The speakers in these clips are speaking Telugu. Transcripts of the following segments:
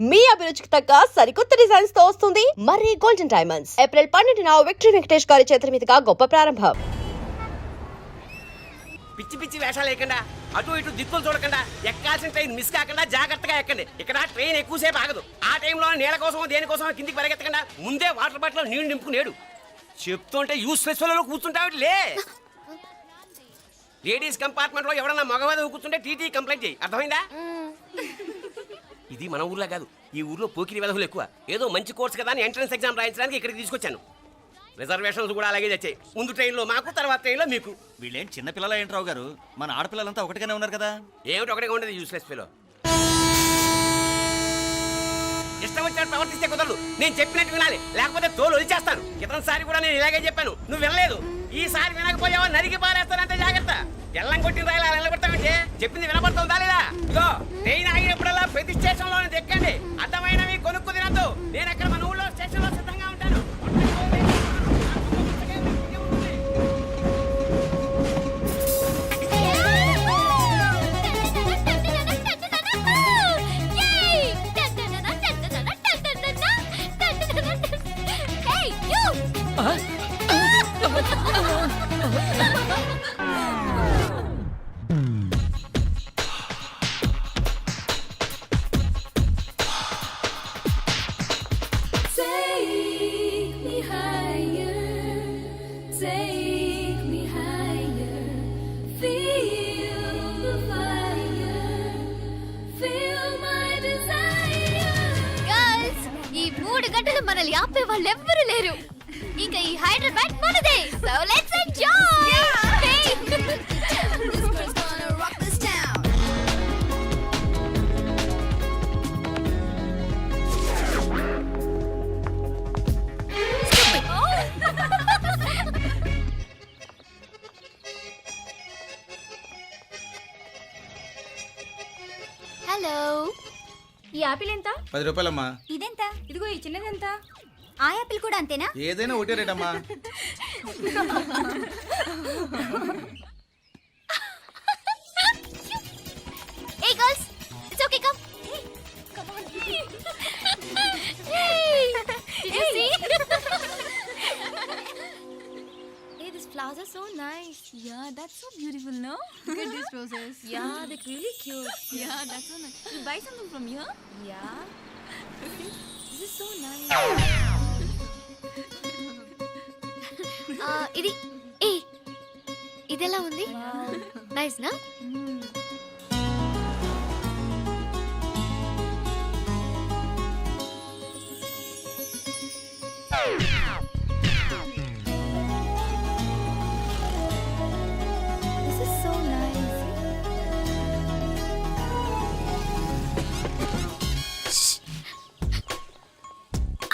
మీ అభిరుచికి తగ్గ సరికొత్త డిజైన్స్ తో వస్తుంది మర్రి గోల్డెన్ డైమండ్స్. ఏప్రిల్ 12న విక్టరీ వెంకటేష్ గారి చేతుల మీదుగా గొప్ప ప్రారంభం. పిచ్చి పిచ్చి వేషాలు లేకుండా అటు ఇటు దిక్కులు చూడకుండా ఎక్కాల్సిన ట్రైన్ మిస్ కాకుండా జాగ్రత్తగా ఎక్కండి. ఇక్కడ ట్రైన్ ఎక్కువసేపు ఆగదు. ఆ టైంలో నీళ్ళ కోసం దేనికోసం కిందికి పరిగెత్తకుండా ముందే వాటర్ బాటిల్ నీళ్లు నింపుకునేడు. చెప్తుంటే యూస్లెస్ లో కూర్చుంటావు లే. లేడీస్ కంపార్ట్మెంట్ లో ఎవడన్నా మగవాది కూర్చుంటే టీటీ కంప్లైంట్ చేయి. అర్థమైందా? ఇది మన ఊర్లో కాదు. ఈ ఊర్లో పోకిరి వెధవులు ఎక్కువ. ఏదో మంచి కోర్స్ కదా అని ఎంట్రన్స్ ఎగ్జామ్ రాయించడానికి ఇక్కడికి తీసుకొచ్చాను. రిజర్వేషన్స్ కూడా అలాగే తెచ్చాయి. ముందు ట్రైన్లో మాకు, తర్వాత ట్రైన్లో మీకు. వీళ్ళేం చిన్న పిల్లలు ఏంటి రావు గారు? మన ఆడపిల్లలంతా ఒకటిగానే ఉన్నారు కదా. ఏమిటి ఒకటిగా ఉండేది యూస్లెస్ ఫెలో. ఇష్టం వచ్చినట్టు ప్రవర్తిస్తే కుదరదు. నేను చెప్పినట్టు వినాలి, లేకపోతే తోలు వదిలేస్తాను. క్రితంసారి కూడా నేను ఇలాగే చెప్పాను, నువ్వు వినలేదు. ఈసారి వినకపోయావా నరికి పారేస్తానంటే జాగ్రత్త. ఎల్లం కొట్టిన రాయలా నిలబడతామంటే చెప్పింది వినపడుతుందా లేదా? ఇగో ట్రైన్ ఆగినప్పుడల్లా ప్రతి స్టేషన్ లో ఎక్కండి. అర్థమైనవి కొనుక్కు తినద్దు. నేను అక్కడ మన ఊళ్ళో స్టేషన్ లో సిద్ధంగా ఉంటాను. మనల్ని ఆపే వాళ్ళు ఎవ్వరూ లేరు. ఇంకా ఈ హైదరాబాద్ మనదే. So let's enjoy. హలో, ఈ యాపిల్ ఎంత? 10 రూపాయలమ్మా. ఇదెంత? ఇదిగో ఈ చిన్నది ఎంత? ఆ యాపిల్ కూడా అంతేనా? ఏదైనా ఒకటే రేట్ అమ్మా. Hey girls, it's okay, come. Come on. Hey, did you see? Hey, these flowers are so nice. Yeah, that's so beautiful, no? Look at these roses. Yeah, they're really cute. Yeah, that's so nice. You buy something from here? Yeah. This is so nice. ఇది ఇదెలా ఉంది? నైస్ నా? This is so nice.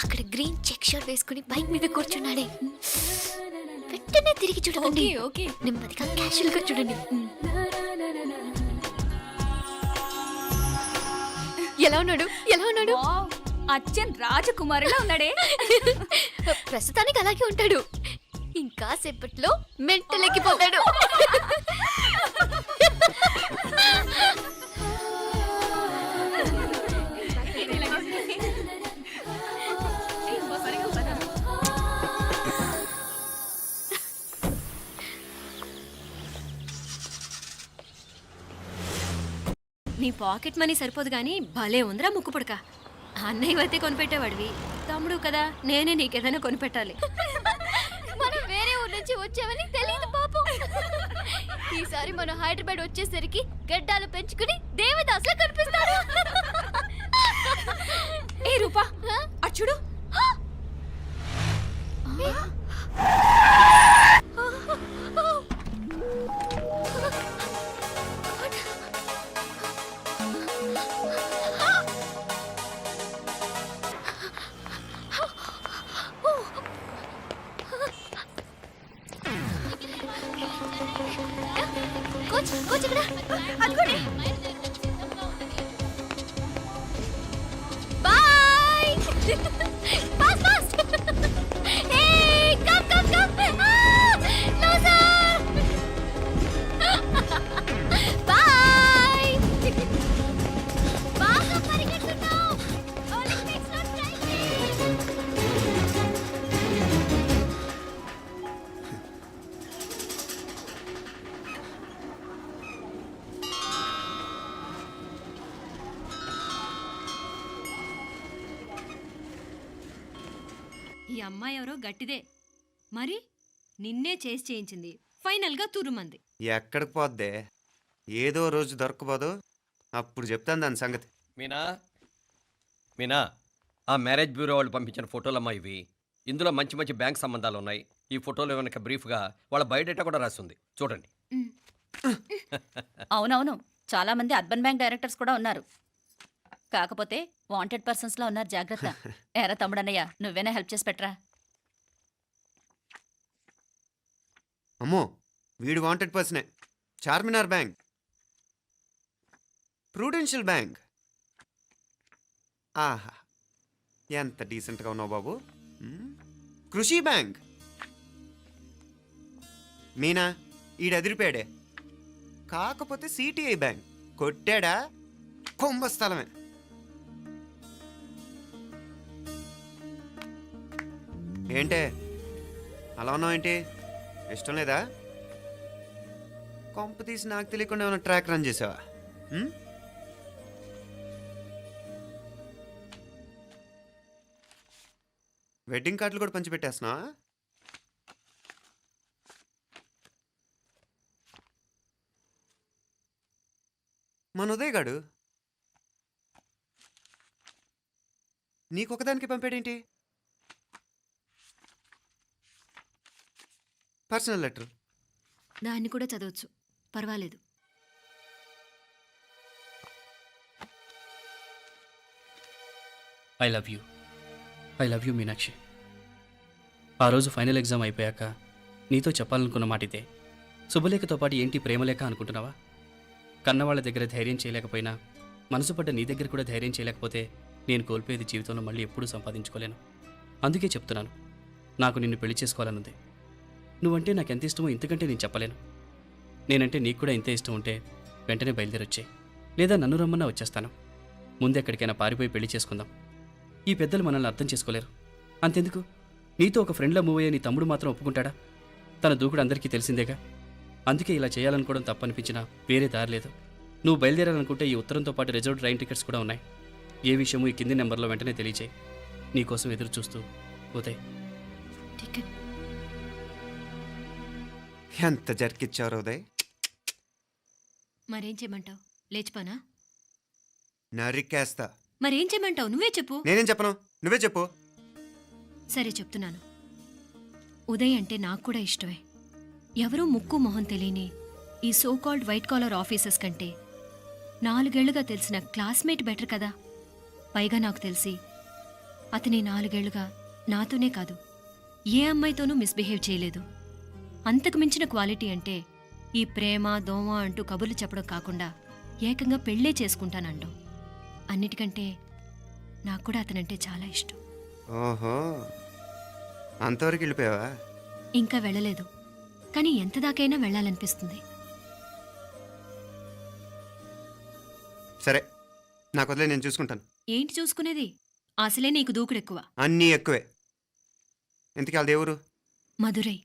అక్కడ గ్రీన్ చెక్ షర్ట్ వేసుకుని బైక్ మీద కూర్చున్నాడే. వెంటనే తిరిగి చూడండి. ఓకే. నెమ్మదిగా క్యాషువల్ గా చూడండి. ఎలా ఉన్నాడు? ఎలా ఉన్నాడు? అచ్చన్ రాజకుమారులా ఉన్నాడే. ప్రస్తుతానికి అలాగే ఉంటాడు. ఇంకా సేపట్లో మెంటలెక్కిపోతాడు. నీ పాకెట్ మనీ సరిపోదు గానీ భలే ఉందిరా ముక్కు పుడక. అన్నయ్య అయితే కొనిపెట్టేవాడివి, తమ్ముడు కదా నేనే నీకేదైనా కొనిపెట్టాలి. మనం వేరే ఊరు నుంచి వచ్చామని తెలియదు పాపం. ఈసారి మనం హైదరాబాద్ వచ్చేసరికి గడ్డాలు పెంచుకుని దేవదాసులా కనిపిస్తారు. ఏ రూపా, అటు చూడు. కోచ్ ఇక్కడ అనుకోండి. Boy. Fast fast. Hey come come come. Loser. Boy. బాగా పరిగెత్తుతున్నావు. ఈ అమ్మాయి ఎవరో గట్టిదే మరి నిన్నే చేసి చేయించింది ఫైనల్గా తురుమంది. ఎక్కడికి పోద్దే? ఏదో రోజు దొరకపోదు, అప్పుడు చెప్తాను దాని సంగతి. మీనా మీనా ఆ మ్యారేజ్ బ్యూరో వాళ్ళు పంపించిన ఫోటోలమ్మా ఇవి. ఇందులో మంచి మంచి బ్యాంక్ సంబంధాలు ఉన్నాయి. ఈ ఫోటోలో వెనక బ్రీఫ్గా వాళ్ళ బయోడేటా కూడా రాస్తుంది, చూడండి. అవునవును, చాలా మంది అర్బన్ బ్యాంక్ డైరెక్టర్స్ కూడా ఉన్నారు. కాకపోతే వాంటెడ్ పర్సన్స్ లా ఉన్నారు, జాగ్రత్త. ఎరా తమ్ముడన్నయ్య, నువ్వేనా హెల్ప్ చేసి పెట్టరా? అమ్మో, వీడు వాంటెడ్ పర్సనే. Charminar bank, Prudential bank. ఆహా, ఎంత డీసెంట్గా ఉన్నావు బాబు. కృషి బ్యాంక్. మీనా, ఈడు ఎదిరిపోయాడే. కాకపోతే సిటిఐ బ్యాంక్ కొట్టాడా కుంభస్థలమే. ఏంటే అలా ఉన్నావు? ఏంటి ఇష్టం లేదా? కొంప తీసి నాకు తెలియకుండా ఏమైనా ట్రాక్ రన్ చేసావా? వెడ్డింగ్ కార్డులు కూడా పంచిపెట్టేస్తున్నావా? మన ఉదయ్ గాడు నీకొకదానికి పంపాడేంటి? Personal letter. దాన్ని కూడా చదవచ్చు, పర్వాలేదు. I love you Meenakshi. ఆ రోజు ఫైనల్ ఎగ్జామ్ అయిపోయాక నీతో చెప్పాలనుకున్న మాట ఇదే. శుభలేఖతో పాటు ఏంటి ప్రేమలేఖ అనుకుంటున్నావా? కన్నవాళ్ళ దగ్గర ధైర్యం చేయలేకపోయినా మనసు పడ్డ నీ దగ్గర కూడా ధైర్యం చేయలేకపోతే నేను కోల్పోయేది జీవితంలో మళ్ళీ ఎప్పుడూ సంపాదించుకోలేను. అందుకే చెప్తున్నాను, నాకు నిన్ను పెళ్లి చేసుకోవాలనుంది. నువ్వంటే నాకు ఎంత ఇష్టమో ఇంతకంటే నేను చెప్పలేను. నేనంటే నీకు కూడా ఇంతే ఇష్టం ఉంటే వెంటనే బయలుదేరొచ్చే, లేదా నన్ను రమ్మన్నా వచ్చేస్తాను. ముందెక్కడికైనా పారిపోయి పెళ్లి చేసుకుందాం. ఈ పెద్దలు మనల్ని అర్థం చేసుకోలేరు. అంతెందుకు, నీతో ఒక ఫ్రెండ్లా మూవ్ అయ్యే నీ తమ్ముడు మాత్రం ఒప్పుకుంటాడా? తన దూకుడు అందరికీ తెలిసిందేగా. అందుకే ఇలా చేయాలనుకోవడం తప్పనిపించినా వేరే దారి లేదు. నువ్వు బయలుదేరాలనుకుంటే ఈ ఉత్తరంతో పాటు రిజర్వ్ ట్రైన్ టికెట్స్ కూడా ఉన్నాయి. ఏ విషయమూ ఈ కింది నెంబర్లో వెంటనే తెలియచేయి. నీకోసం ఎదురు చూస్తూ ఉదయ్. టికెట్ ఎంత జరికిచ్చావు ఉదయ్. మరేం చేయమంటావు? లేచిపోనా? నరికేస్తా. మరేం చేయమంటావు? నువ్వే చెప్పు. నేనేం చెప్పను, నువ్వే చెప్పు. సరే చెప్తున్నాను. ఉదయ్ అంటే నాకు కూడా ఇష్టమే. ఎవరూ ముక్కు మొహం తెలియని ఈ so called white collar officers కంటే 4 ఏళ్లుగా తెలిసిన క్లాస్మేట్ బెటర్ కదా. పైగా నాకు తెలిసి అతని 4 ఏళ్లుగా నాతోనే కాదు ఏ అమ్మాయితోనూ మిస్బిహేవ్ చేయలేదు. అంతకు మించిన క్వాలిటీ అంటే ఈ ప్రేమ దోమ అంటూ కబుర్లు చెప్పడం కాకుండా ఏకంగా పెళ్ళే చేసుకుంటానంటాం. అన్నిటికంటే నాకు కూడా అతనంటే చాలా ఇష్టం. ఓహో, అంతవరకు వెళ్ళిపోయావా? ఇంకా వెళ్ళలేదు, కానీ ఎంత దాకైనా వెళ్ళాలనిపిస్తుంది. సరే, నాకు వదిలే, నేను చూసుకుంటాను. ఏంటి చూసుకునేది? అసలే నీకు దూకుడు ఎక్కువ. అన్నీ ఎక్కువే. ఇంతకీ వాళ్ళ దేవురు? మధురై.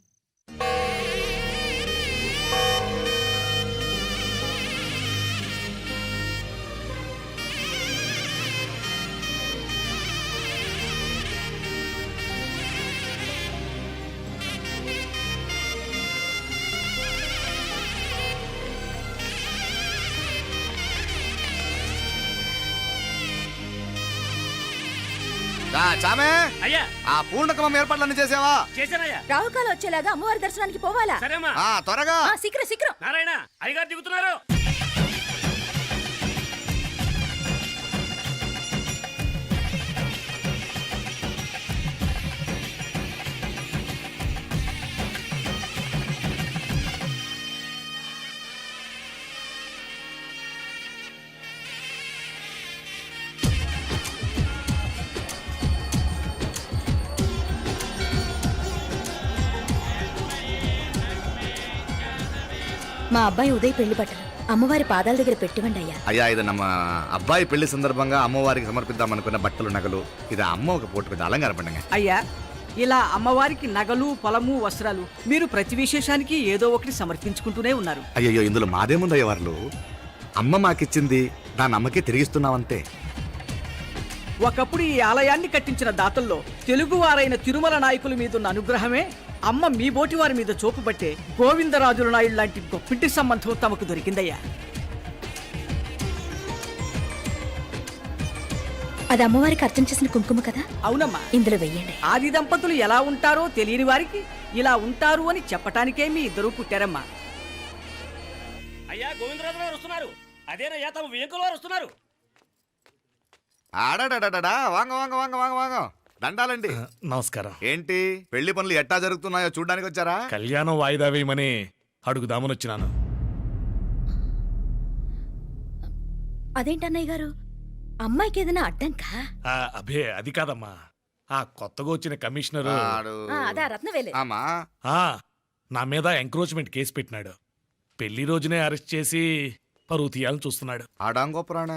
చామే, అయ్యా ఆ పూర్ణకమం ఏర్పాట్లన్నీ చేసావా? చేశానయ్యా. రాహుకాలు వచ్చేలాగా అమ్మవారి దర్శనానికి పోవాలా? సరేమ్మా. త్వరగా. శీఘ్రం. నారాయణ అయ్యగారు దిగుతున్నారు. మా అబ్బాయి ఉదయ్ పెళ్లి బట్టలు అమ్మవారి పాదాల దగ్గర పెట్టివండి అయ్యా. అయ్యా, ఇది నమ్మ అబ్బాయి పెళ్లి సందర్భంగా అమ్మవారికి సమర్పిద్దాం అనుకున్న బట్టలు నగలు. ఇది అమ్మ ఒక పూట పెద్ద అలంకార పండుగ. అయ్యా, ఇలా అమ్మవారికి నగలు పొలము వస్త్రాలు మీరు ప్రతి విశేషానికి ఏదో ఒకటి సమర్పించుకుంటూనే ఉన్నారు. అయ్యో, ఇందులో మాదేముందయ్య వాళ్ళు. అమ్మ మాకిచ్చింది దాని అమ్మకే తిరిగిస్తున్నావంతే. ఒకప్పుడు ఈ ఆలయాన్ని కట్టించిన దాతల్లో తెలుగువారైన తిరుమల నాయకుల మీదున్న అనుగ్రహమే అమ్మ మీ బోటి వారి మీద చూపుబట్టే గోవిందరాజుల నాయుడు లాంటి గొప్పింటి సంబంధం తమకు దొరికిందయ్యా. అది అమ్మవారికి అర్థం చేసిన కుంకుమ కదా? అవునమ్మా. ఇందులో వెయ్యండి. ఆది దంపతులు ఎలా ఉంటారో తెలియని వారికి ఇలా ఉంటారు అని చెప్పటానికే మీ ఇద్దరు పుట్టారమ్మా. అయ్యా గోవిందరాజు గారు వస్తున్నారు. అదేనయ్యా తమ వెంకుల వారు వస్తున్నారు. ఆడాడా వాంగ వాంగ వాంగ వాంగ వాంగ దండాలండి. నమస్కారం. ఏంటి పెళ్లి పనులు ఎట్టా జరుగుతున్నాయో చూడ్డానికి వచ్చారా? కళ్యాణం వాయిదా వేయమని అడుగుదామని వచ్చినాను. అదేంటన్నయ్య గారు, అమ్మాయికి ఏదైనా అడ్డంకా? అభే అది కాదమ్మా, ఆ కొత్తగా వచ్చిన కమిషనరు అదా రత్నవేలే. ఆమా ఆ, నా మీద ఎంక్రోచ్మెంట్ కేసు పెట్టినాడు. పెళ్లి రోజునే అరెస్ట్ చేసి పరువు తీయాలని చూస్తున్నాడు. ఆడాంగో పురాణ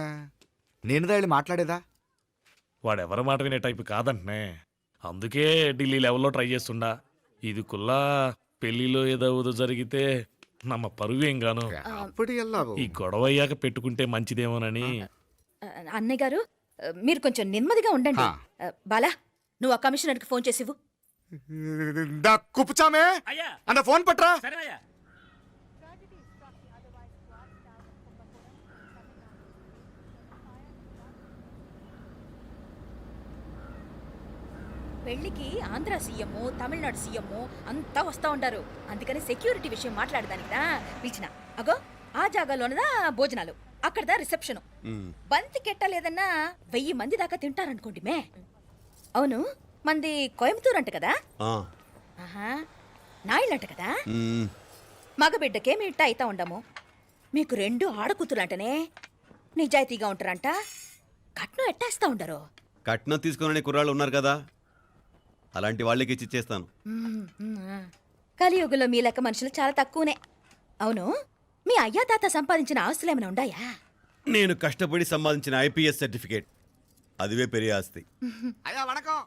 నేనుదా వెళ్ళి మాట్లాడేదా? వాడెవరి మాట వినే టైపు కాదంటనే. అందుకే ఢిల్లీ లెవెల్లో ట్రై చేస్తుండా. ఇది కుల్లా పెళ్లిలో ఏదో జరిగితే నమ్మ పరువేం గాను. అప్పుడు ఈ గొడవ అయ్యాక పెట్టుకుంటే మంచిదేమోనని. అన్నయ్య గారు మీరు కొంచెం నెమ్మదిగా ఉండండి. బాలా, నువ్వు ఆ కమిషనర్కి ఫోన్ చేసివు. కుప్పుచామే అన్న ఫోన్ పట్రా. సరేనయ్యా. పెళ్లికి ఆంధ్ర సీఎం, తమిళనాడు సీఎం అంతా వస్తా ఉంటారు. అందుకని సెక్యూరిటీ విషయం మాట్లాడదానికిదా పిలిచిన. అగో ఆ జాగాలోనదా భోజనాలు, అక్కడదా రిసెప్షన్. బంతి కెట్టలేదన్నా 1000 మంది దాకా తింటారనుకోండి మే. అవును, మంది కోయంబత్తూర్ అంట కదా? ఆహా, నాయుళ్ళంట కదా? మగబిడ్డకే మీ ఇట్ట అయితా ఉండము. మీకు 2 ఆడకూతులంటనే నిజాయితీగా ఉంటారంట. కట్నం ఎట్టేస్తా ఉండరు. కట్నం తీసుకునే కుర్రాళ్ళు ఉన్నారు కదా, అలాంటి వాళ్ళకి ఇచ్చేస్తాను. కలియుగంలో మీ లెక్క మనుషులు చాలా తక్కువనే. అవును, మీ అయ్యా తాత సంపాదించిన ఆస్తులు ఏమైనా ఉన్నాయా? నేను కష్టపడి సంపాదించిన ఐపీఎస్ సర్టిఫికేట్, అదివే పెరిగే ఆస్తి. అయ్యా వణకం.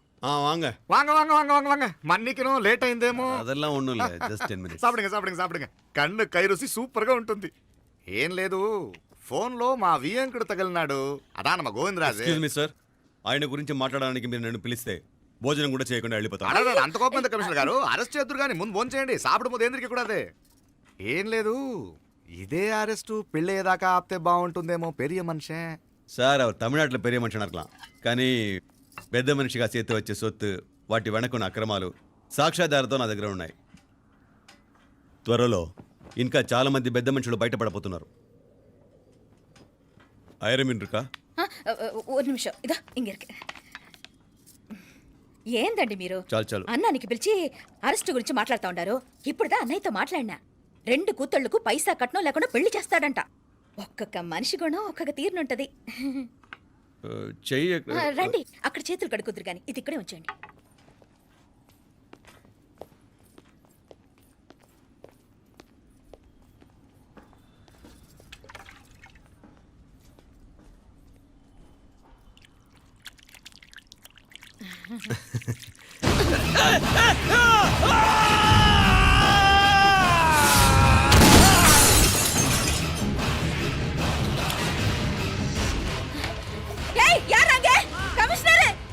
వాంగ వాంగ వాంగ వాంగ వాంగ వాంగ మన్నికిను లేట్ అయిందేమో. అదెల్లా ఉండు, జస్ట్ 10 minutes. సాப்பிடுங்க కన్ను కై రుచి సూపర్ గా ఉంటుంది. ఏం లేదు, ఫోన్ లో మా వియంకుడు తగిలినాడు. అదా నమ్మ గోవిందరాజు. ఎక్స్క్యూజ్ మీ సార్, ఆయన గురించి మాట్లాడడానికి మీరు నన్ను పిలిస్తే భోజనం కూడా చేయకుండా వెళ్ళిపోతాను. అంత కోపం కమిషనర్ గారు, అరెస్ట్ చేద్దరు కానీ ముందు ఫోన్ చేయండి. సాப்பிடும் పోతే ఎందుకు కూడా అదే. ఏం లేదు, ఇదే అరెస్టు పెళ్ళేదాకా ఆపితే బాగుంటుందేమో. పెరియ మనిషే సార్, அவர் తమిళనాడులో పెరియ మనిషి అనర్కలాం, కానీ పెద్ద మనిషిగా చేతి వచ్చే సొత్తు, వాటి వెనకున్న అక్రమాలు సాక్ష్యాధారతో నా దగ్గర ఉన్నాయి. త్వరలో ఇంకా చాలా మంది పెద్ద మనుషులు బయటపడబోతున్నారు. ఐరమిన్ రుకా ఒక నిమిషం ఇదా ఇంగిరికి. ఏందండి మీరు చాలు అన్నానికి పిలిచి అరెస్ట్ గురించి మాట్లాడుతూ ఉండారు. ఇప్పుడుదా అన్నయ్యతో మాట్లాడినా. 2 కూతుళ్ళకు పైసా కట్నం లేకుండా పెళ్లి చేస్తాడంట. ఒక్కొక్క మనిషి గుణం ఒక్కొక్క తీరునుంటది. చెయ్యి రండి, అక్కడ చేతులు కడుకుదురు గాని ఇది ఇక్కడే ఉంచండి.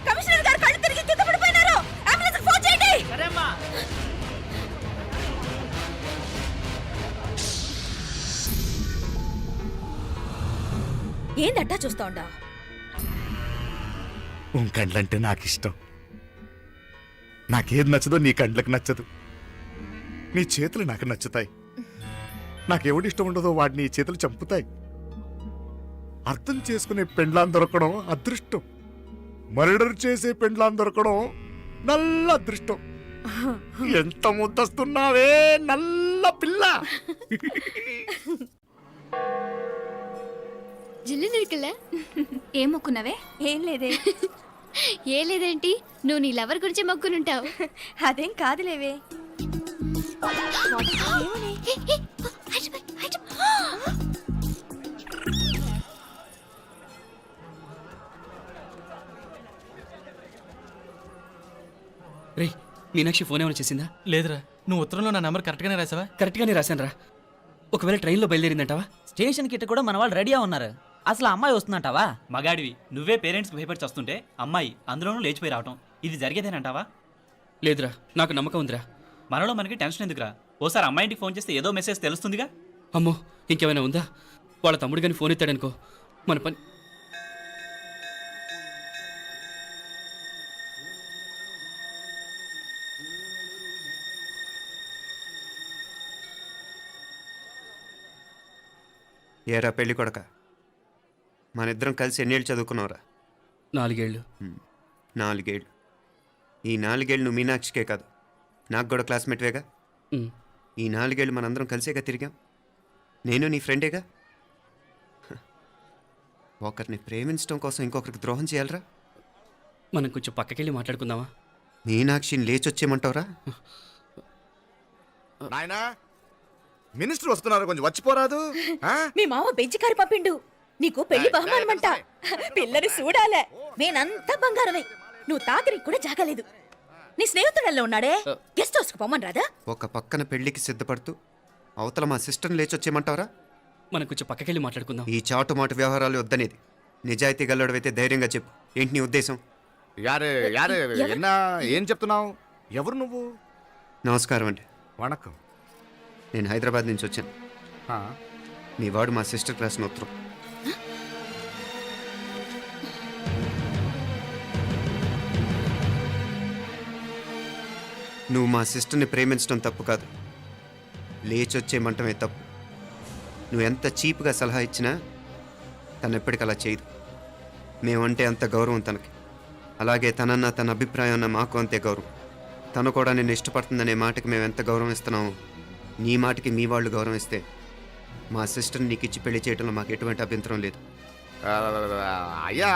కమిషనర్ గారు కళ్ళు తిరిగి కింద పడిపోయినారు. అంబులెన్స్ ఫోన్ చేయండి. ఏందట్టా చూస్తా ఉండా? కండ్లంటే నాకు ఇష్టం. నాకేది నచ్చదో నీ కండ్లకు నచ్చదు. నీ చేతులు నాకు నచ్చుతాయి. నాకెవడి ఇష్టం ఉండదో వాడిని నీ చేతులు చంపుతాయి. అర్థం చేసుకునే పెండ్లాం దొరకడం అదృష్టం. మర్డర్ చేసే పెండ్లాం దొరకడం నల్ల అదృష్టం. ఎంత ముద్దస్తున్నావే నల్ల పిల్ల. జిల్లు నిరుకుల ఏం మొక్కున్నావే? ఏం లేదే. ఏ లేదేంటి, నువ్వు నీ లవర్ గురించి మొక్కునుంటావు. అదేం కాదులేవే. రే, మీనాక్షి ఫోన్ ఏమైనా చేసిందా? లేదురా, నువ్వు ఉత్తరంలో నా నెంబర్ కరెక్ట్గానే రాసావా? కరెక్ట్గానే రాశాను రా. ఒకవేళ ట్రైన్లో బయలుదేరిందంటావా? స్టేషన్ కిட்ட కూడా మన వాళ్ళు రెడీగా ఉన్నారు. అసలు ఆ అమ్మాయి వస్తుందంటావా? మగాడివి నువ్వే పేరెంట్స్కి భయపడి వస్తుంటే అమ్మాయి అందులోనూ లేచిపోయి రావటం ఇది జరిగేదేనంటావా? లేదురా, నాకు నమ్మకం ఉందిరా. మనలో మనకి టెన్షన్ ఎందుకురా? ఓసారి అమ్మాయి ఇంటికి ఫోన్ చేస్తే ఏదో మెసేజ్ తెలుస్తుందిగా. అమ్మో, ఇంకేమైనా ఉందా? వాళ్ళ తమ్ముడు కానీ ఫోన్ ఎత్తాడనుకో, మన పని. ఏరా పెళ్ళి కొడక, మన ఇద్దరం కలిసి ఎన్నేళ్ళు చదువుకున్నావురా? 4 ఏళ్ళు. 4 ఏళ్ళు. ఈ 4 ఏళ్ళు నువ్వు మీనాక్షికే కాదు, నాకు కూడా క్లాస్మేట్వేగా. ఈ 4 ఏళ్ళు మనందరం కలిసేగా తిరిగాం. నేను నీ ఫ్రెండేగా. ఒకరిని ప్రేమించడం కోసం ఇంకొకరికి ద్రోహం చేయాలరా? మనం కొంచెం పక్కకెళ్ళి మాట్లాడుకుందామా? మీనాక్షిని లేచొచ్చేయమంటావురా? నాయనా, మినిస్టర్ వస్తున్నారు, కొంచెం వచ్చిపోరాదు. మీ మామ బెంచి కారు పంపిండు. నీకు పెళ్లి బహుమానమంట. పిల్లని చూడాలే. నేనంతా బంగారమే. నువ్వు తాకరికి కూడా జాగలేదు. నీ స్నేహితుడల్లో ఉన్నాడే, గెస్ట్ హౌస్ కు పొమ్మని రాదా? ఒక పక్కన పెళ్లికి సిద్ధపడుతూ అవతల మా సిస్టర్ని లేచొచ్చేయమంటావరా? మనం కొంచెం పక్కకెళ్ళి మాట్లాడుకుందాం. ఈ చాటుమాటు వ్యవహారాలు వద్దనేది. నిజాయితీ గల్లడవైతే ధైర్యంగా చెప్పు, ఏంటి నీ ఉద్దేశం? యారే యారే, ఏం చెప్తున్నావు? ఎవరు నువ్వు? నమస్కారం అండి. వణకం. నేను హైదరాబాద్ నుంచి వచ్చాను. మీ వాడు మా సిస్టర్ రాసిన ఉత్తరం. నువ్వు మా సిస్టర్ని ప్రేమించడం తప్పు కాదు, లేచొచ్చేయమంటమే తప్పు. నువ్వు ఎంత చీప్గా సలహా ఇచ్చినా తను ఎప్పటికీ అలా చేయదు. మేమంటే అంత గౌరవం తనకి, అలాగే తనన్న తన అభిప్రాయం అన్న మాకు అంతే గౌరవం. తను కూడా నిన్ను ఇష్టపడుతుందనే మాటకి మేము ఎంత గౌరవం ఇస్తున్నామో నీ మాటకి మీ వాళ్ళు గౌరవం ఇస్తే మా సిస్టర్ని నీకు ఇచ్చి పెళ్లి చేయడంలో మాకు ఎటువంటి అభ్యంతరం లేదు. అయ్యా,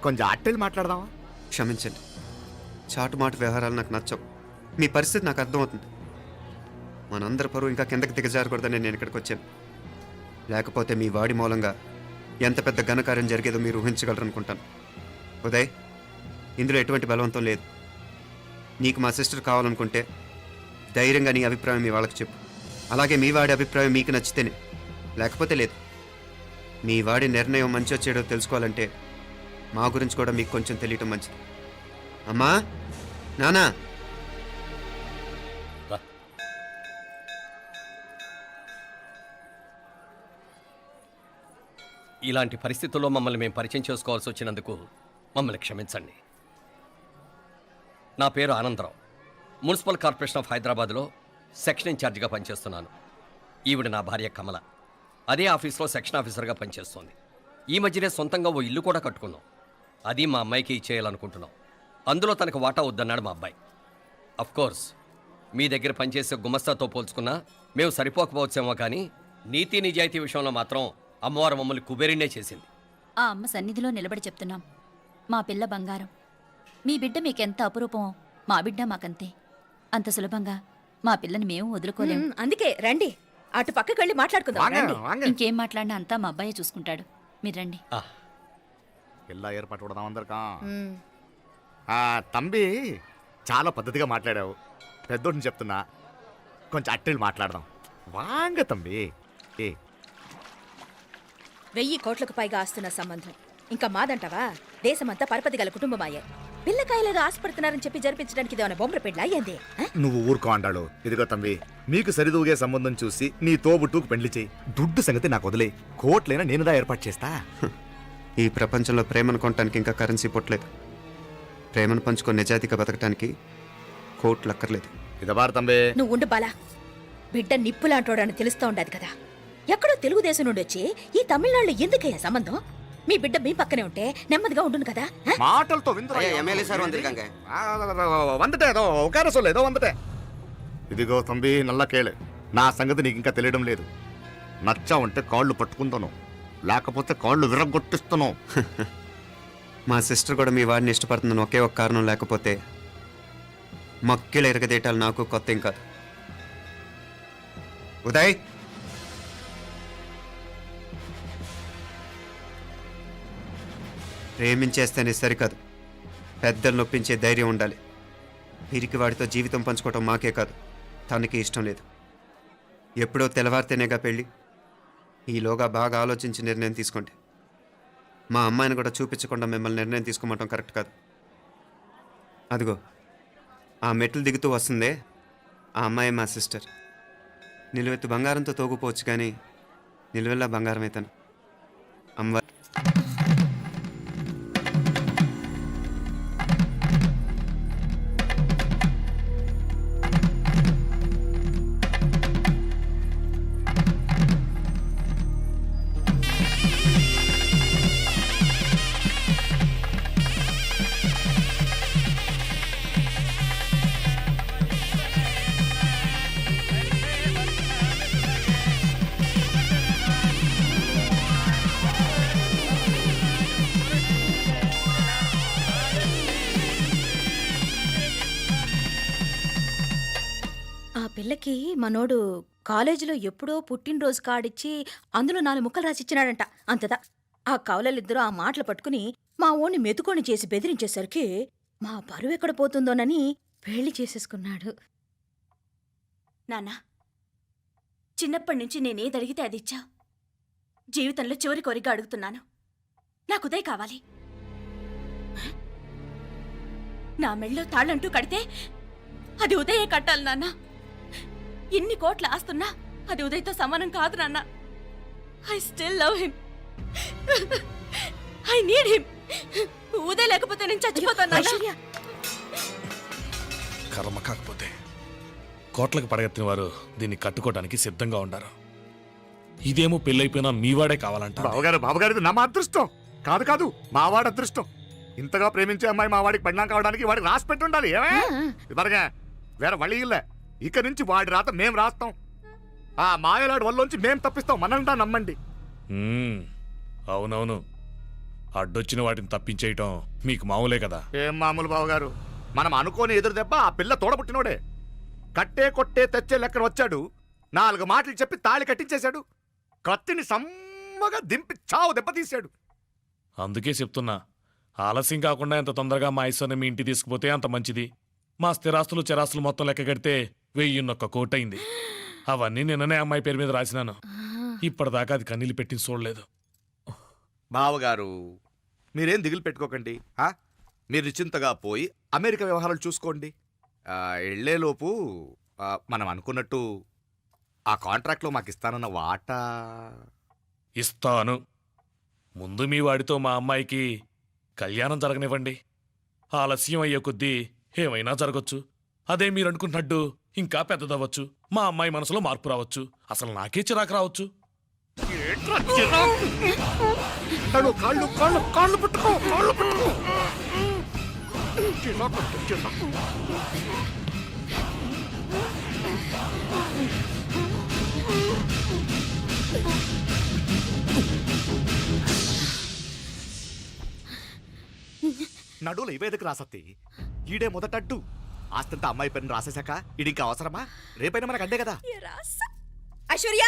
కొంచెం అట్టెళ్ళి మాట్లాడదామా? క్షమించండి, చాటుమాటు వ్యవహారాలు నాకు నచ్చవు. మీ పరిస్థితి నాకు అర్థమవుతుంది. మనందరి పరువు ఇంకా కిందకి దిగజారకూడదని నేను ఇక్కడికి వచ్చాను. లేకపోతే మీ వాడి మూలంగా ఎంత పెద్ద ఘనకార్యం జరిగేదో మీరు ఊహించగలరనుకుంటాను. ఉదయ్, ఇందులో ఎటువంటి బలవంతం లేదు. నీకు మా సిస్టర్ కావాలనుకుంటే ధైర్యంగా నీ అభిప్రాయం మీ వాళ్ళకి చెప్పు. అలాగే మీ వాడి అభిప్రాయం మీకు నచ్చితేనే, లేకపోతే లేదు. మీ వాడి నిర్ణయం మంచి వచ్చేడో తెలుసుకోవాలంటే మా గురించి కూడా మీకు కొంచెం తెలియటం మంచిది. అమ్మా, నానా, ఇలాంటి పరిస్థితుల్లో మమ్మల్ని మేము పరిచయం చేసుకోవాల్సి వచ్చినందుకు మమ్మల్ని క్షమించండి. నా పేరు ఆనందరావు. మున్సిపల్ కార్పొరేషన్ ఆఫ్ హైదరాబాద్లో సెక్షన్ ఇన్ఛార్జిగా పనిచేస్తున్నాను. ఈవిడ నా భార్య కమల. అదే ఆఫీస్లో సెక్షన్ ఆఫీసర్గా పనిచేస్తోంది. ఈ మధ్యనే సొంతంగా ఓ ఇల్లు కూడా కట్టుకున్నాం. అది మా అమ్మాయికి ఇచ్చేయాలనుకుంటున్నాం. అందులో తనకు వాటా వద్దన్నాడు మా అబ్బాయి. అఫ్కోర్స్ మీ దగ్గర పనిచేసే గుమస్తాతో పోల్చుకున్నా మేము సరిపోకపోవచ్చేమో, కానీ నీతి నిజాయితీ విషయంలో మాత్రం అమ్మవారు మమ్మల్ని కుబేరినే చేసింది. ఆ అమ్మ సన్నిధిలో నిలబడి చెప్తున్నాం, మా పిల్ల బంగారం. మీ బిడ్డ మీకెంత అపురూపమో మా బిడ్డ మాకంతే. అంత సులభంగా మా పిల్లని మేము వదులుకోలేము. అందుకే రండి, అటు పక్కకి వెళ్ళి మాట్లాడుకుందాం. రండి. ఇంకేం మాట్లాడినా అంతా మా అబ్బాయే చూసుకుంటాడు. మీరు రండి. ఎలా ఏర్పాటు కొడదాం అందరికా? తంబి, చాలా పద్ధతిగా మాట్లాడావు. పెద్దోడిని చెప్తున్నా, కొంచెం అట్టెళ్ళి మాట్లాడదాం. వాంగ తంబి. 1000 కోట్లకు పైగా ఆస్తున్న సంబంధం ఇంకా మాదంటావా? దేశమంతా పరపతి గల కుటుంబమాయే. పిల్లకాయలేదో ఆశపడుతున్నారని చెప్పి జరిపించడానికి ఇదేమన్నా బొమ్మర పెళ్ళా ఏంది? నువ్వు ఊరుకో అంటాడు. ఇదిగో తంబి, మీకు సరిదూగే సంబంధం చూసి నీ తోబుట్టుకు పెళ్లి చేయి. దుడ్డు సంగతి నాకు వదిలే. కోట్లైనా నేనుదా ఏర్పాటు చేస్తా. ఈ ప్రపంచంలో ప్రేమను కొనటానికి ఇంకా కరెన్సీ పుట్టలేదు. ప్రేమను పంచుకొని నిజాయితీగా బతకటానికి కోట్లు అక్కర్లేదు. ఇదబారు తంబి. నువ్వు ఉండు బాలా. బిడ్డ నిప్పులాంటోడని తెలుస్తూ ఉండదు కదా. ఎక్కడో తెలుగుదేశం నుండి వచ్చి ఈ తమిళనాడులో ఎందుకయ్యా సంబంధం? మీ బిడ్డ మీ పక్కనే ఉంటే నెమ్మదిగా ఉండును కదా. మాటలతో ఇదిగో తంబి, నల్ల కేళే. నా సంగతి నీకు ఇంకా తెలియడం లేదు. నచ్చా ఉంటే కాళ్ళు పట్టుకుంటాను, లేకపోతే కాళ్ళు విరగొట్టిస్తాను. మా సిస్టర్ కూడా మీ వాడిని ఇష్టపడుతుందని ఒకే ఒక కారణం లేకపోతే మక్కిల ఎరగదేటాలు నాకు కొత్త ఏం కాదు. ఉదయ్, ప్రేమించేస్తేనే సరికాదు, పెద్దలు నొప్పించే ధైర్యం ఉండాలి. వీరికి వాడితో జీవితం పంచుకోవటం మాకే కాదు, తనకి ఇష్టం లేదు. ఎప్పుడో తెల్లవారితేనేగా పెళ్ళి. ఈలోగా బాగా ఆలోచించి నిర్ణయం తీసుకోండి. మా అమ్మాయిని కూడా చూపించకుండా మిమ్మల్ని నిర్ణయం తీసుకోమంటాం కరెక్ట్ కాదు. అదిగో ఆ మెట్లు దిగుతూ వస్తుందే, ఆ అమ్మాయి మా సిస్టర్. నిలువెత్తు బంగారంతో తోగుపోవచ్చు కానీ నిలువెల్లా బంగారం అవుతాను. అమ్మ ఆ పిల్లకి మనోడు కాలేజీలో ఎప్పుడో పుట్టినరోజు కార్డిచ్చి అందులో 4 ముక్కలు రాసిచ్చినాడంట. అంతదా ఆ కవలలిద్దరూ ఆ మాటలు పట్టుకుని మా ఓణ్ణి మెతుకొని చేసి బెదిరించేసరికి మా పరువు ఎక్కడ పోతుందోనని పెళ్లి చేసేసుకున్నాడు. నాన్నా, చిన్నప్పటి నుంచి నేనేది అడిగితే అది ఇచ్చావు. జీవితంలో చివరి కోరిక అడుగుతున్నాను. నాకు ఉదయ్ కావాలి. నా మెళ్ళో తాళ్ళంటూ కడితే అది ఉదయే కట్టాలి నాన్న. ఇన్ని కోట్ల ఆస్తున్నా అది ఉదయ్తో సమానం కాదు నాన్న. I still love him. I need him. Uday లేకపోతే నేను చచ్చిపోతాను నాన్న. కర్మ కాకపోతే కోట్లకు పడగెత్తిన వారు దీన్ని కట్టుకోవడానికి సిద్ధంగా ఉండారు. ఇదేమో పెళ్ళైపోయినా మీవాడే కావాలంట. బావగారు నా మా అదృష్టం కాదు కాదు, మావాడి అదృష్టం. ఇంతగా ప్రేమించే అమ్మాయి మా వాడికి పెళ్ళాం కావడానికి వాడికి రాసి పెట్టి ఉండాలి. ఏమే ఇదివరగా వేరే వళ్ళీ ఇల్లే. ఇక నుంచి వాడి రాత మేం రాస్తాం. ఆ మాయలాడి వల్లోంచి మేం తప్పిస్తాం. మనంతా నమ్మండి. అవునవును, అడ్డొచ్చిన వాటిని తప్పించేయటం మీకు మామూలే కదా. ఏం మామూలు బావగారు, మనం అనుకోని ఎదురు దెబ్బ ఆ పిల్ల తోడబుట్టినోడే. కట్టే కొట్టే తెచ్చే లెక్కన వచ్చాడు. 4 మాటలు చెప్పి తాళి కట్టించేశాడు. కత్తిని సమ్మగా దింపి చావు దెబ్బతీశాడు. అందుకే చెప్తున్నా, ఆలస్యం కాకుండా ఎంత తొందరగా మా ఐశ్వర్ని మీ ఇంటికి తీసుకుపోతే అంత మంచిది. మా స్థిరాస్తులు చిరాస్తులు మొత్తం లెక్క కడితే 1001 కోటయింది. అవన్నీ నిన్ననే అమ్మాయి పేరు మీద రాసినాను. ఇప్పటిదాకా అది కన్నీళ్ళు పెట్టి చూడలేదు. బావగారు మీరేం దిగులు పెట్టుకోకండి. మీరు నిశ్చింతగా పోయి అమెరికా వ్యవహారాలు చూసుకోండి. వెళ్లేలోపు మనం అనుకున్నట్టు ఆ కాంట్రాక్ట్లో మాకు ఇస్తానన్న వాటా ఇస్తాను. ముందు మీ వాడితో మా అమ్మాయికి కళ్యాణం జరగనివ్వండి. ఆలస్యం అయ్యే కొద్దీ ఏమైనా జరగచ్చు. అదే మీరు అనుకుంటున్నట్టు ఇంకా పెద్దదవ్వచ్చు. మా అమ్మాయి మనసులో మార్పు రావచ్చు. అసలు నాకే చిరాకు రావచ్చు. నడువులు ఇవేదకు రాసత్తి. ఈడే మొదటడ్డు. ఆస్తంతా అమ్మాయి పని రాసేశాక ఇది ఇంకా అవసరమా? రేపైనా మనకు అడ్డే కదా. ఐశ్వర్య,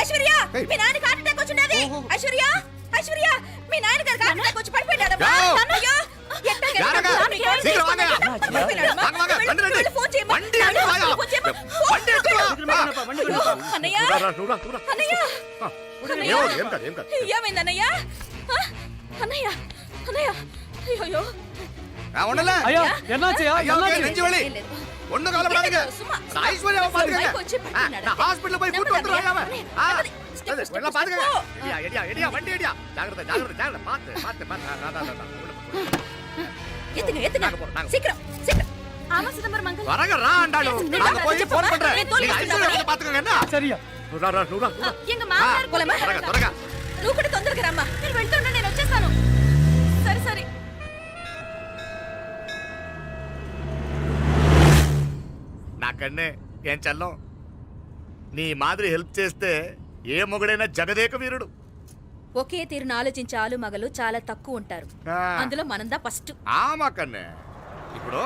ఐశ్వర్య, మీ నాన్న హార్ట్ అటాక్ వచ్చినది. ఐశ్వర్య, ఐశ్వర్య, మీ నాన్న గారికి హార్ట్ అటాక్ వచ్చి పడిపోయాడు. అయ్యో, ஒண்ணு கவலைப்படாதீங்க. ஐஸ்வர்யா பாத்துக்கங்க. ஹாஸ்பிடல்ல போய் கூட்டி வந்து வாங்க. எல்லாம் பாத்துக்கங்க. எடியா வண்டி எடியா. ஜாகிரதை ஜாகிரதை பாத்து எத்துங்க எத்துங்க. சீக்கிரம் சீக்கிரம். ஆமா சிதம்பரம் அங்கிள். வரங்க ரா ஆண்டாளு. நான் போய் ஃபோன் பண்றேன். நீங்க ஐஸ்வர்யா பாத்துக்கங்க என்ன? சரியா. రా. எங்க மாமனார் போலமா? త్వరగా. నువ్వు కూడా తొందరగా రమ్మా. నేను వెళ్తుంటే నేను వచ్చేస్తాను. సరే సరే. నాకన్నే ఏం చల్లం. నీ మాదిరి హెల్ప్ చేస్తే ఏ మొగుడైనా జగదేక వీరుడు. ఒకే తీరును ఆలోచించే ఆలు మగలు చాలా తక్కువ ఉంటారు. అందులో మనందా ఫస్ట్. మాకన్నే ఇప్పుడు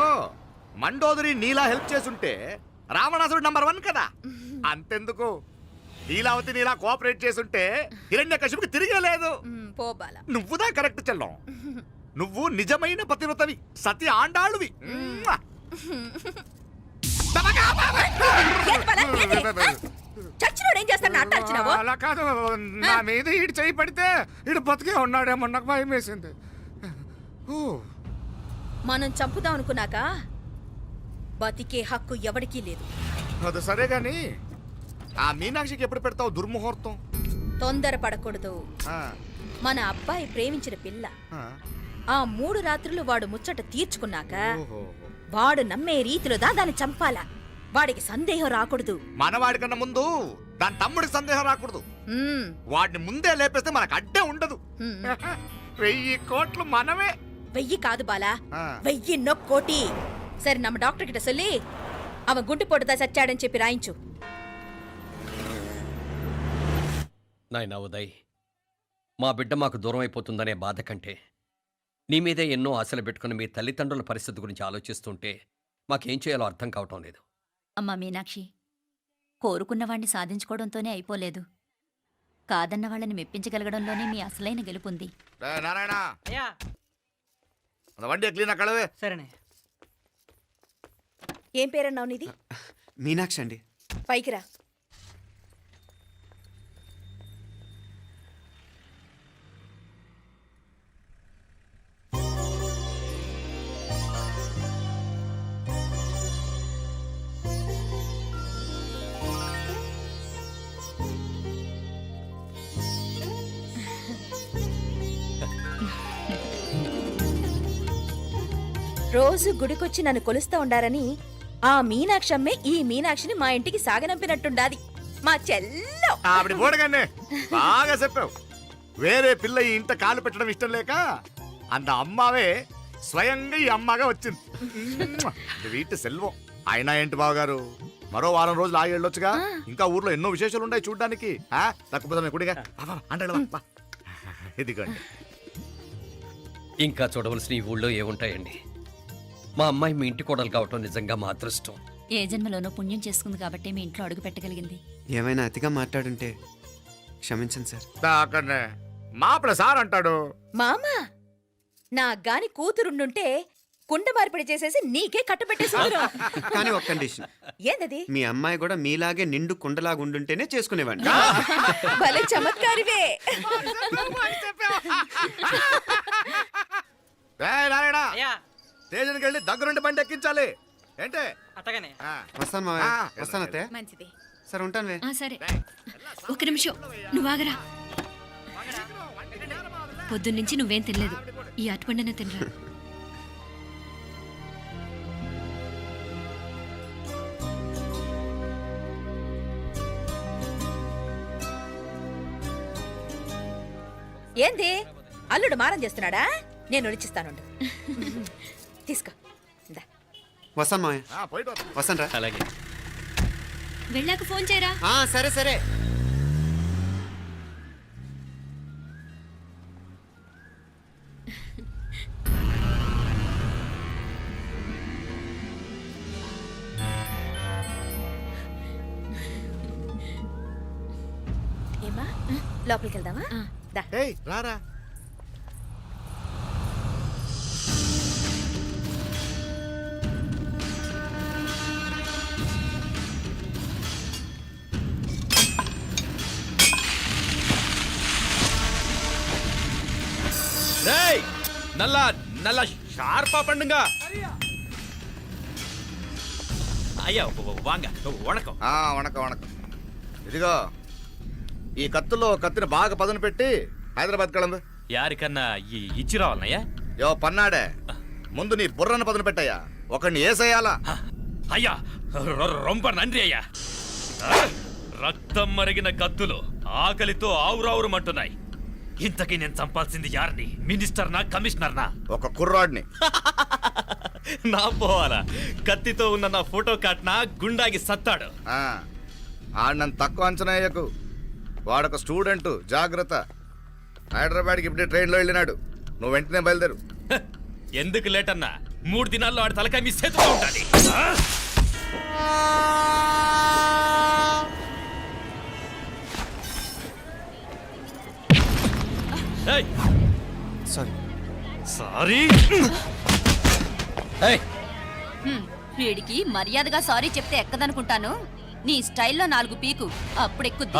మండోదరి నీలా హెల్ప్ చేసుంటే రావణాసుడు నంబర్ 1 కదా. అంతెందుకు లీలావతి నీలా కోఆపరేట్ చేసుంటే హిరణ్యకశిపుకి తిరిగే లేదు. నువ్వుదా కరెక్ట్ చెల్లం. నువ్వు నిజమైన పతివ్రతవి, సతి ఆండాళ్ళువి. చచ్చినోడు ఏం చేస్తాడు అట్ట అరిచినావు? అలా కాదు, నా మీద ఈడు చేయి పడితే ఈడు బతికే ఉన్నాడేమో నాకు భయం వేసింది. ఓ, మనం చంపుదాం అనుకున్నాక బతికే హక్కు ఎవరికీ లేదు. అది సరే గాని ఆ మీనాక్షికి ఎప్పుడు పెడతావు దుర్ముహూర్తం? తొందరపడకూడదు. ఆ, మన అబ్బాయి ప్రేమించిన పిల్ల ఆ, ఆ 3 రాత్రులు వాడు ముచ్చట తీర్చుకున్నాక ఓహో. వాడు నమ్మే రీతిలో దాన్ని చంపాలా. వాడికి సందేహం రాకూడదు. మనవాడి కన్నా ముందు దాని తమ్ముడికి సందేహం రాకూడదు. మ్మ్. వాడిని ముందే లేపేస్తే మనకు అడ్డే ఉండదు. మ్మ్. 1000 కోట్లు మనమే. 1000 కాదు బాలా, ఆ. 1000 కోటి. సరే నమ్మ డాక్టర్ కిட்ட சொல்லி அவன் గుంటు పొట్టుదా చచ్చాడని చెప్పి రాయించు. నాయనా ఉదయ్, మా బిడ్డ మాకు దూరం అయిపోతుందనే బాధ కంటే నీ మీదే ఎన్నో ఆశలు పెట్టుకుని మీ తల్లిదండ్రుల పరిస్థితి గురించి ఆలోచిస్తుంటే మాకేం చేయాలో అర్థం కావటం లేదు. అమ్మా మీనాక్షి, కోరుకున్నవాణ్ణి సాధించుకోవడంతోనే అయిపోలేదు. కాదన్న వాళ్ళని మెప్పించగలగడంలోనే మీ అసలైన గెలుపుంది. నారాయణ, அந்த வண்டியை క్లీన్ కడవే. సరేనే. ఏం పేరన్నావు నీది? మీనాక్షి అండి. పైకి రా. రోజు గుడికొచ్చి నన్ను కొలుస్తా ఉండారని ఆ మీనాక్షమ్మే ఈ మీనాక్షిని మా ఇంటికి సాగనంపినట్టుండాది. మా చెల్లో ఆవిడ పోడగానే బాగా చెప్పావు. వేరే పిల్ల ఈ ఇంట కాలు పెట్టడం ఇష్టం లేక అంత అమ్మావే స్వయంగా ఈ అమ్మగా వచ్చింది. వీటి సెల్వం. అయినా ఏంటి బావగారు, మరో వారం రోజులు ఆగి వెళ్ళొచ్చుగా. ఇంకా ఊర్లో ఎన్నో విశేషాలు ఉన్నాయి చూడ్డానికి. తక్కువ కుడిగా అంటే ఇదిగోండి. ఇంకా చూడవలసిన ఈ ఊళ్ళో ఏముంటాయండి? మా అమ్మాయి మీ ఇంటి కోడలు కావటం నిజంగా మా అదృష్టం. ఏ జన్మలోనో పుణ్యం చేసుకుంది కాబట్టి మీ ఇంట్లో అడుగు పెట్టగలిగింది. ఏమైనా అతిగా మాట్లాడుంటే క్షమించండి సార్. అక్కడనే మాపడ సార్ అంటాడు. మామా, నా గాని కూతురుండుంటే కుండ మార్పిడి చేసేసి నీకే కట్టబెట్టేసి కానీ ఒక కండిషన్. ఏందది? మీ అమ్మాయి కూడా మీలాగే నిండు కుండలాగా ఉండుంటేనే చేసుకునేవాడిని. భలే చమత్కారివే. స్టేషన్కి వెళ్ళి దగ్గరుండి బండి ఎక్కించాలి. ఏంటే? అట్టగానే. వస్తాను మావయ్య. వస్తాను అత్తయ్య. మంచిది. సరే ఉంటాను. సరే, ఒక నిమిషం నువ్వు ఆగరా. పొద్దున్నుంచి నువ్వేం తినలేదు. ఈ అటుపండిన తినరా. ఏంది అల్లుడు మారం చేస్తున్నాడా? నేను ఒలిచిస్తానుండు. తీసుకో. వస్తాను మావయ్య. వస్తాను రా. అలాగే. వెళ్ళాక ఫోన్ చేయరా. సరే సరే. ఏమా లోపలికి వెళ్దామా? దా. ఏయ్ రారా. நல்ல ஷார்ப்பா பண்ணுங்க. ஐயா வாங்க. வணக்கம். వణకం వణకం. ఇదిగో ఈ కత్తులో కత్తిని బాగా పదును పెట్టి హైదరాబాద్ కళందు. యారికన్నా ఇచ్చి రావాలన్నయ్యా? యో పన్నాడే, ముందు నీ బుర్రను పదును పెట్టయ్యా. ఒకడిని ఏసేయాలా? అయ్యా రొంప నంది అయ్యా. రక్తం మరిగిన కత్తులు ఆకలితో ఆవురావురమంటున్నాయి. ఇంతకీ నేను చంపాల్సింది యారిని? మినిస్టర్నా కమిషనర్నా? ఒక కుర్రాడిని. నా పోవాలా? కత్తితో ఉన్న నా ఫోటో కాట్నా గుండాగి సత్తాడు. ఆడినంత తక్కువ అంచనా వేయకు. వాడొక స్టూడెంట్, జాగ్రత్త. హైదరాబాద్కి ఇప్పుడే ట్రైన్లో వెళ్ళినాడు. నువ్వు వెంటనే బయలుదేరు. ఎందుకు లేట్ అన్నా? 3 దినాల్లో ఆడి తలకాయ మీ చేతిలో ఉంటుంది. సారీ. సారీ. వీడికి మర్యాదగా సారీ చెప్తే ఎక్కదనుకుంటాను. నీ స్టైల్లో 4 పీకు అప్పుడెక్కుద్ది.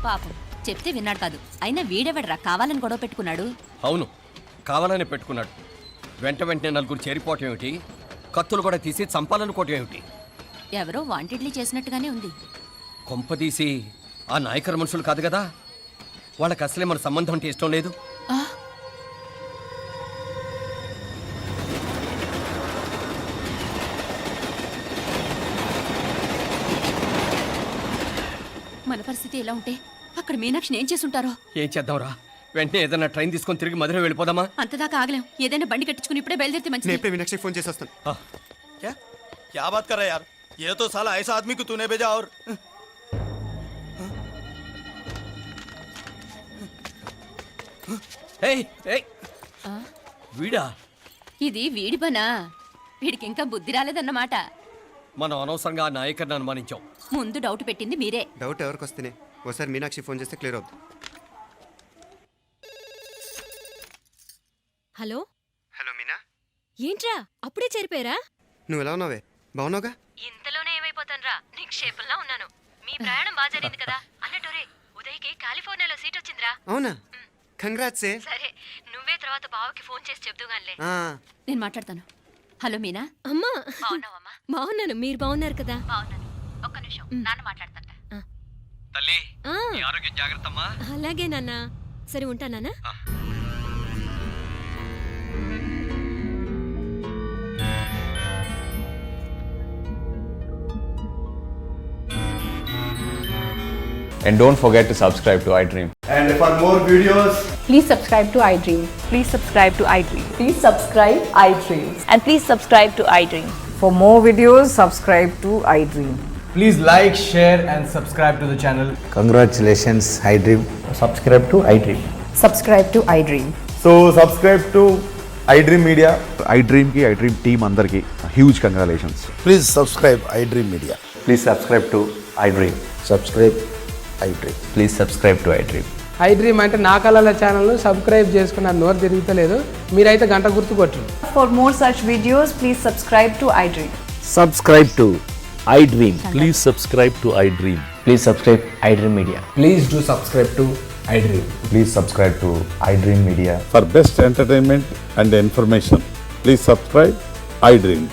పాపం చెప్తే విన్నాడు కాదు. అయినా వీడెవడరా కావాలని గొడవ పెట్టుకున్నాడు? అవును, కావాలని పెట్టుకున్నాడు. వెంటనే నలుగురు చేరిపోవటం ఏమిటి, కత్తులు కూడా తీసి చంపాలనుకోవటం ఏమిటి? ఎవరో వాంటెడ్లీ చేసినట్టుగానే ఉంది. కొంపదీసి ఆ నాయకర్ మనుషులు కాదు కదా? వాళ్ళకి అసలే మన సంబంధం అంటే ఇష్టం లేదు. మన పరిస్థితి ఎలా ఉంటే అక్కడ మీనాక్షిని ఏం చేసుంటారో. ఏం చేద్దాంరా? వెంటనే ఏదైనా ట్రైన్ తీసుకొని తిరిగి మధుర వెళ్ళిపోదామా? అంతదాకా ఆగలేం. ఏదైనా బండి కట్టించుకుని ఇప్పుడే బయలుదేరితే మంచిది. నేను మీనాక్షి ఫోన్ చేసేస్తాను. क्या बात कर रहा है यार? ये तो साला ऐसा आदमी को तूने भेजा और వీడా? ఇది వీడి పనా? వీడికి ఇంకా బుద్ధి రాలేదన్నమాట. మనం అనవసరంగా ఆ నాయకర్ని అనుమానించాం. ముందు డౌట్ పెట్టింది మీరే. డౌట్ ఎవరికి వస్తేనే ఒకసారి మీనాక్షి ఫోన్ చేస్తే క్లియర్ అవుతుంది. హలో హలో మీనా, ఏంట్రా అప్పుడే చేరిపోయారా? నువ్వు ఎలా ఉన్నావే? బాగున్నావుగా? ఇంతలోనే ఏమైపోతానరా, నిక్షేపంలా ఉన్నాను. మీ ప్రయాణం బాగా జరిగింది కదా? అన్నట్టు ఉదయ్కి కాలిఫోర్నియాలో సీట్ వచ్చిందిరా. అవునా? కంగ్రాట్స్. సరే నువ్వే తర్వాత బావకి ఫోన్ చేసి చెప్దుగానిలే. నేను మాట్లాడతాను. హలో మీనా. అమ్మా బాగున్నాను, మీరు బాగున్నారు కదా? బాగున్నాను. ఒక్క నిమిషం, నాన్న మాట్లాడతాను. తల్లి, ఆరోగ్యం జాగ్రత్తమ్మా. అలాగే నాన్న. సరే ఉంటానా? And don't forget to subscribe to iDream. and for more videos Please subscribe to iDream. Please subscribe to iDream. Please subscribe iDream. And please subscribe to iDream. For more videos, subscribe to iDream. please like, share and subscribe to the channel. Congratulations, iDream. Subscribe to iDream. Subscribe to iDream. So subscribe to iDream Media. iDream కి iDream టీమ్ అందరికి huge congratulations. Please subscribe iDream Media. Please subscribe to iDream. Subscribe iDream. Please subscribe to iDream. iDream అంటే నా కళల ఛానల్ సబ్స్క్రైబ్ చేసుకున్న నోరు తిరుగుతలేదు. మీరైతే గంట గుర్తు కొట్టండి. For more such videos, please subscribe to iDream. Subscribe to iDream. Please subscribe to iDream. Please subscribe iDream Media. Please do subscribe to iDream. Please subscribe to iDream Media. For best entertainment and information please subscribe iDream.